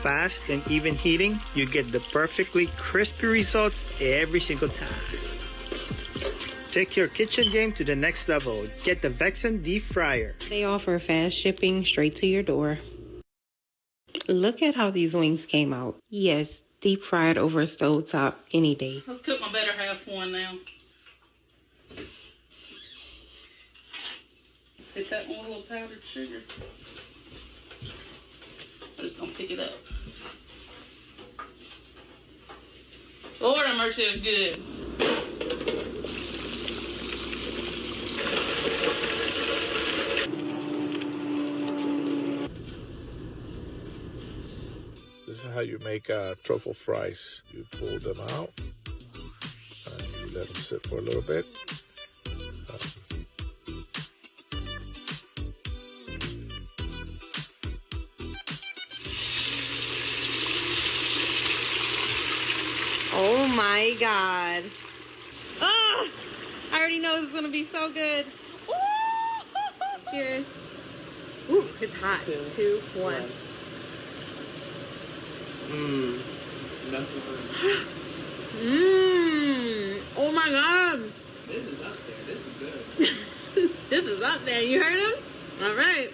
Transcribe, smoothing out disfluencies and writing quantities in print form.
fast and even heating, you get the perfectly crispy results every single time. Take your kitchen game to the next level. Get the Vexon deep fryer. They offer fast shipping straight to your door. Look at how these wings came out. Yes, deep fried over a stovetop any day. Let's cook my better half one now. Let's hit that one with a little powdered sugar. I'm just gonna pick it up. Lord have mercy, that's good. This is how you make truffle fries. You pull them out and you let them sit for a little bit. Oh my God. Ah, I already know this is gonna be so good. Ooh. Cheers. Ooh, it's hot. Two, one. Oh my God. This is up there. This is good. This is up there. You heard him? All right.